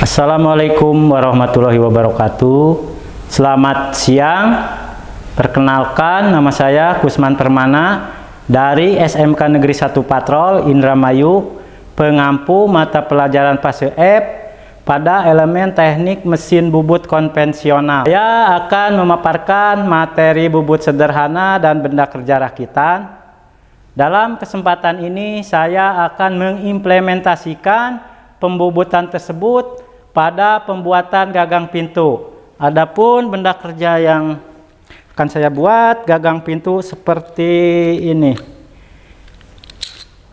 Assalamualaikum warahmatullahi wabarakatuh. Selamat siang. Perkenalkan, nama saya Kusman Permana dari SMK Negeri 1 Patrol Indramayu, pengampu mata pelajaran fase F pada elemen teknik mesin bubut konvensional. Saya akan memaparkan materi bubut sederhana dan benda kerja rakitan. Dalam kesempatan ini saya akan mengimplementasikan pembubutan tersebut pada pembuatan gagang pintu. Adapun benda kerja yang akan saya buat gagang pintu seperti ini.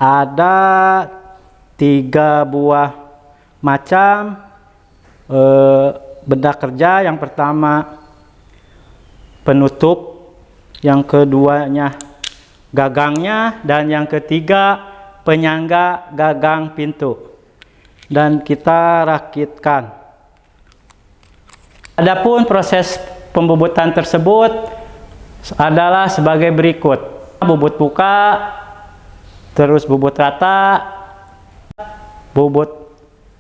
Ada 3 buah macam benda kerja. Yang pertama penutup, yang keduanya gagangnya, dan yang ketiga penyangga gagang pintu. Dan kita rakitkan. Adapun proses pembubutan tersebut adalah sebagai berikut: bubut muka, terus bubut rata, bubut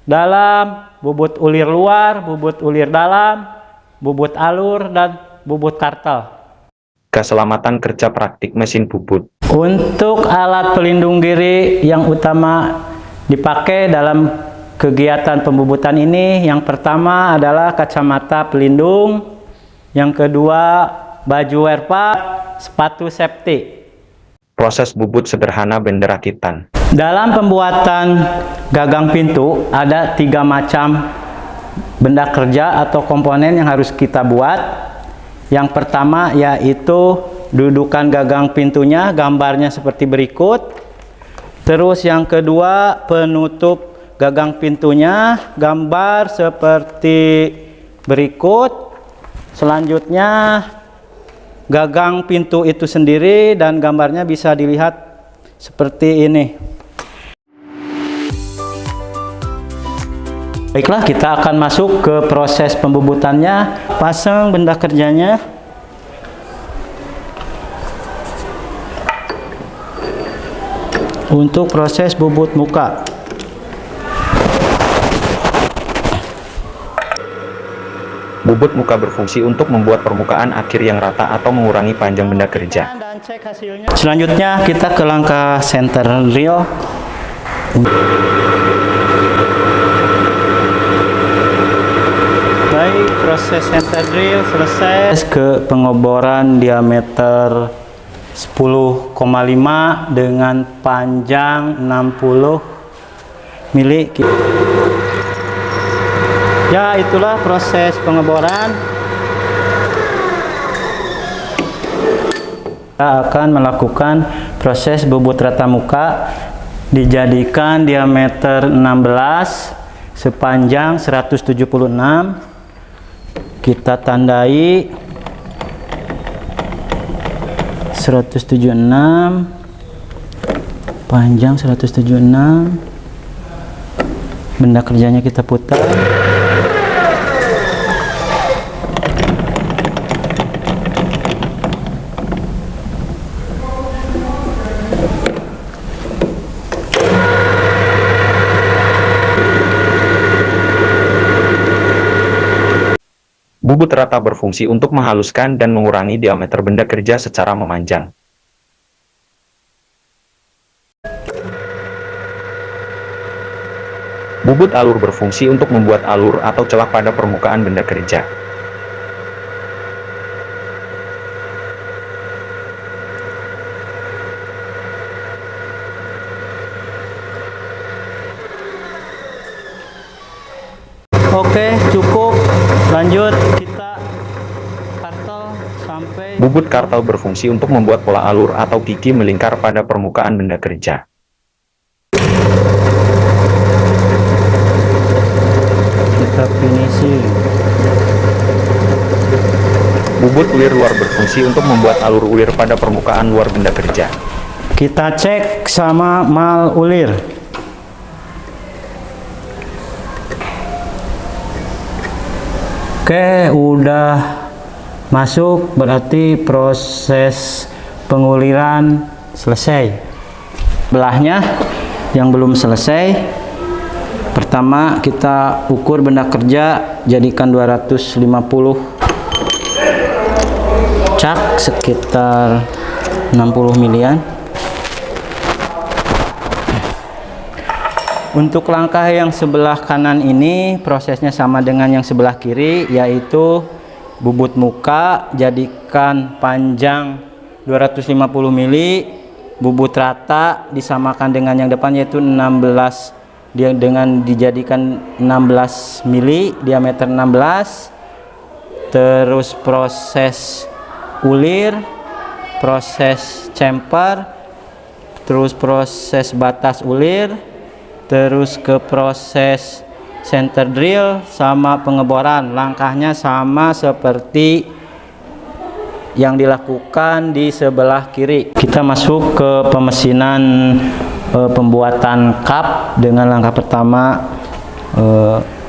dalam, bubut ulir luar, bubut ulir dalam, bubut alur, dan bubut kartel. Keselamatan kerja praktik mesin bubut. Untuk alat pelindung diri yang utama dipakai dalam kegiatan pembubutan ini, yang pertama adalah kacamata pelindung, yang kedua baju werpa, sepatu safety. Proses bubut sederhana benda rakitan. Dalam pembuatan gagang pintu ada 3 macam benda kerja atau komponen yang harus kita buat. Yang pertama yaitu dudukan gagang pintunya, gambarnya seperti berikut. Terus yang kedua penutup gagang pintunya, gambar seperti berikut. Selanjutnya gagang pintu itu sendiri, dan gambarnya bisa dilihat seperti ini. Baiklah, kita akan masuk ke proses pembubutannya. Pasang benda kerjanya. Untuk proses bubut muka, bubut muka berfungsi untuk membuat permukaan akhir yang rata atau mengurangi panjang benda kerja. Selanjutnya kita ke langkah center drill. Baik, proses center drill selesai. Ke pengoboran diameter 10,5 dengan panjang 60 mili. Ya, itulah proses pengeboran. Kita akan melakukan proses bubut rata muka. Dijadikan diameter 16 sepanjang 176. Kita tandai 176, panjang 176. Benda kerjanya kita putar. Bubut rata berfungsi untuk menghaluskan dan mengurangi diameter benda kerja secara memanjang. Bubut alur berfungsi untuk membuat alur atau celah pada permukaan benda kerja. Oke, cukup. Lanjut, kita kartel sampai. Bubut kartel berfungsi untuk membuat pola alur atau gigi melingkar pada permukaan benda kerja. Kita finishing. Bubut ulir luar berfungsi untuk membuat alur ulir pada permukaan luar benda kerja. Kita cek sama mal ulir. Oke, udah masuk, berarti proses penguliran selesai. Belahnya yang belum selesai Pertama kita ukur benda kerja, jadikan 250 cak sekitar 60 milian. Untuk langkah yang sebelah kanan ini prosesnya sama dengan yang sebelah kiri, yaitu bubut muka jadikan panjang 250 mili, bubut rata disamakan dengan yang depan yaitu 16, dia dengan dijadikan 16 mili, diameter 16. Terus proses ulir, proses chamfer, terus proses batas ulir, terus ke proses center drill sama pengeboran. Langkahnya sama seperti yang dilakukan di sebelah kiri. Kita masuk ke pemesinan pembuatan cup dengan langkah pertama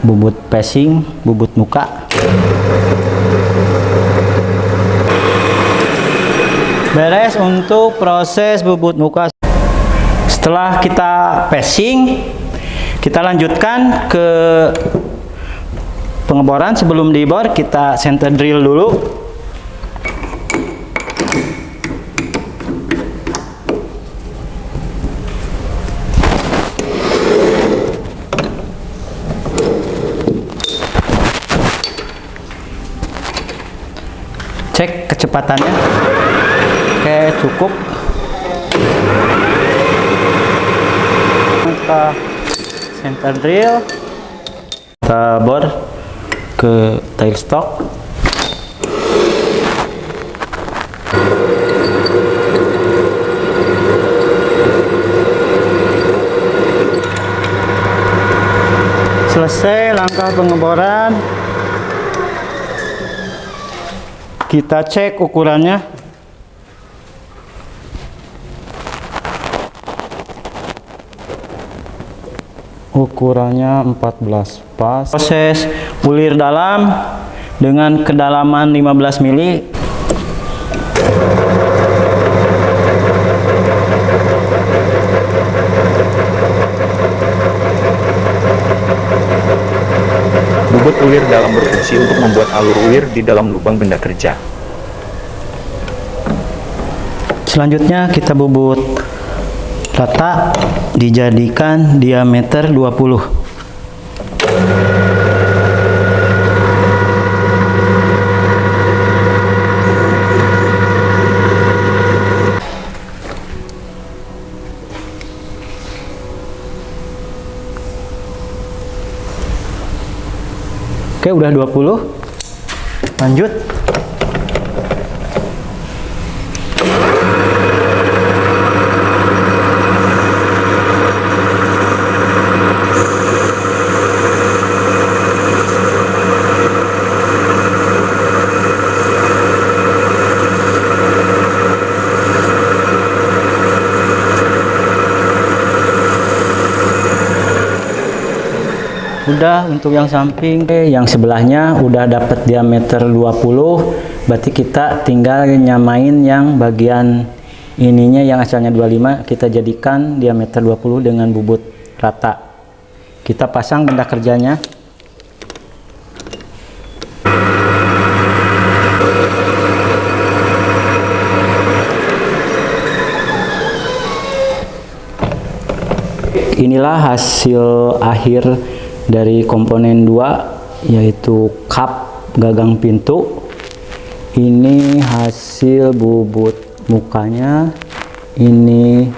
bubut passing, bubut muka. Beres untuk proses bubut muka. Setelah kita passing, kita lanjutkan ke pengeboran. Sebelum dibor, kita center drill dulu. Cek kecepatannya. Oke, cukup. Kita center drill, kita bor ke tailstock. Selesai langkah pengeboran, kita cek ukurannya. Ukurannya 14 pas. Proses ulir dalam dengan kedalaman 15 mili. Bubut ulir dalam berfungsi untuk membuat alur ulir di dalam lubang benda kerja. Selanjutnya kita bubut rata, dijadikan diameter 20. Oke, udah 20. Lanjut. Udah untuk yang samping, yang sebelahnya udah dapat diameter 20, berarti kita tinggal nyamain yang bagian ininya yang asalnya 25, kita jadikan diameter 20 dengan bubut rata. Kita pasang benda kerjanya. Inilah hasil akhir dari komponen 2, yaitu kap gagang pintu. Ini hasil bubut mukanya, ini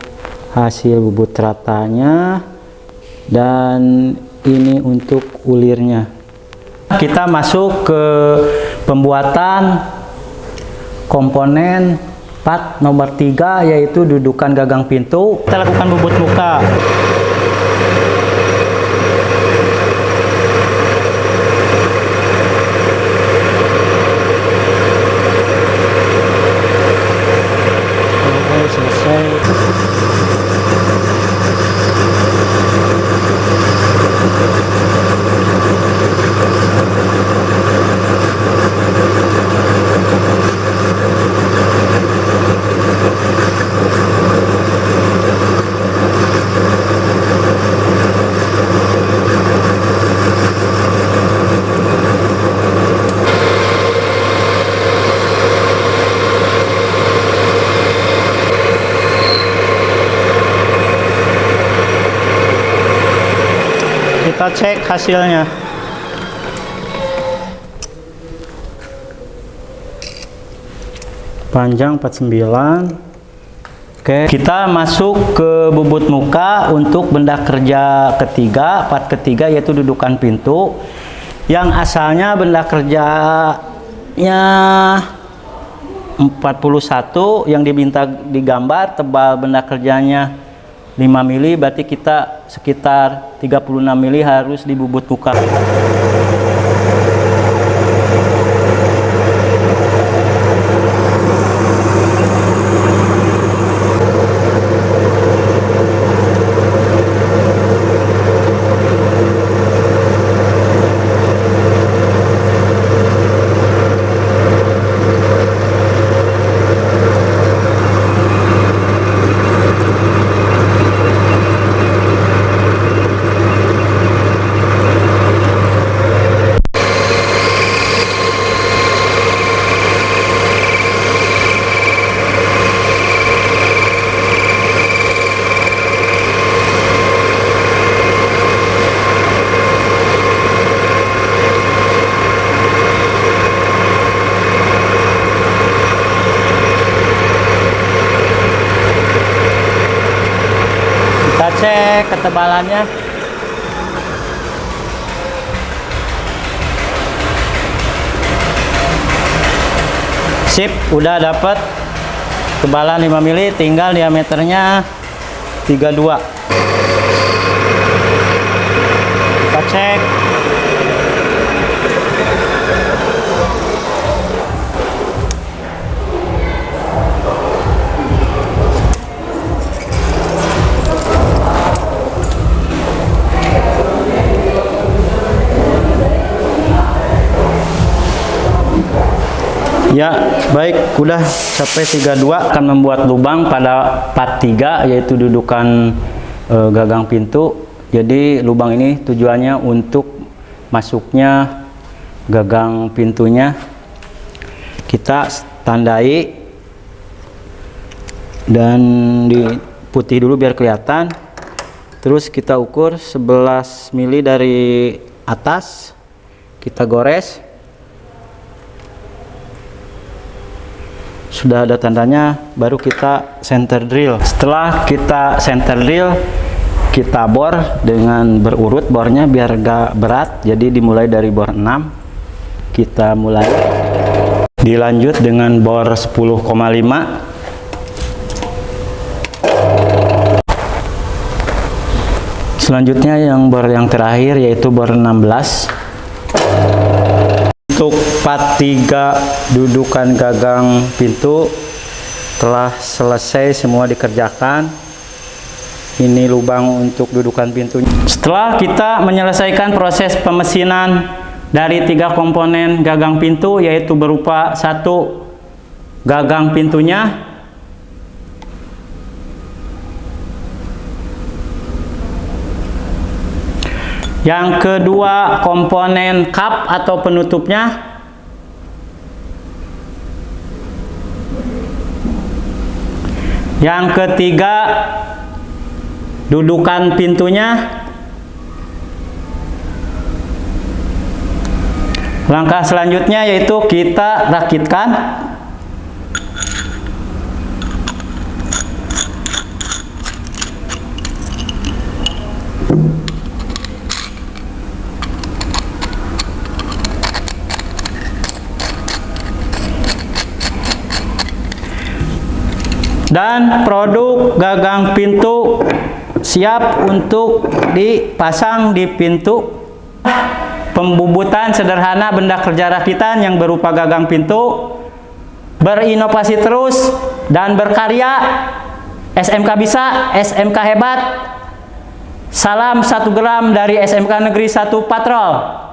hasil bubut ratanya, dan ini untuk ulirnya. Kita masuk ke pembuatan komponen part nomor 3, yaitu dudukan gagang pintu. Kita lakukan bubut muka. Kita cek hasilnya. Panjang 49. Oke, kita masuk ke bobot muka untuk benda kerja ketiga, part ketiga, yaitu dudukan pintu. Yang asalnya benda kerjanya 41, yang diminta digambar tebal benda kerjanya 5 mili, berarti kita sekitar 36 mili harus di bobot muka. Kita cek ketebalannya. Sip, udah dapat ketebalan 5 mili, tinggal diameternya 32. Kita cek. Ya, baik, udah sampai 32. Akan membuat lubang pada part 3, yaitu dudukan gagang pintu. Jadi lubang ini tujuannya untuk masuknya gagang pintunya. Kita tandai dan diputih dulu biar kelihatan. Terus kita ukur 11 mili dari atas. Kita gores. Sudah ada tandanya, baru kita center drill. Setelah kita center drill, kita bor dengan berurut bornya biar gak berat. Jadi dimulai dari bor 6, kita mulai. Dilanjut dengan bor 10,5. Selanjutnya yang bor yang terakhir, yaitu bor 16. Untuk part 3 dudukan gagang pintu telah selesai semua dikerjakan. Ini lubang untuk dudukan pintunya. Setelah kita menyelesaikan proses pemesinan dari 3 komponen gagang pintu, yaitu berupa 1 gagang pintunya, yang kedua komponen kap atau penutupnya, yang ketiga dudukan pintunya. Langkah selanjutnya yaitu kita rakitkan. Dan produk gagang pintu siap untuk dipasang di pintu. Pembubutan sederhana benda kerja rakitan yang berupa gagang pintu. Berinovasi terus dan berkarya. SMK bisa, SMK hebat. Salam 1 gram dari SMK Negeri 1 Patrol.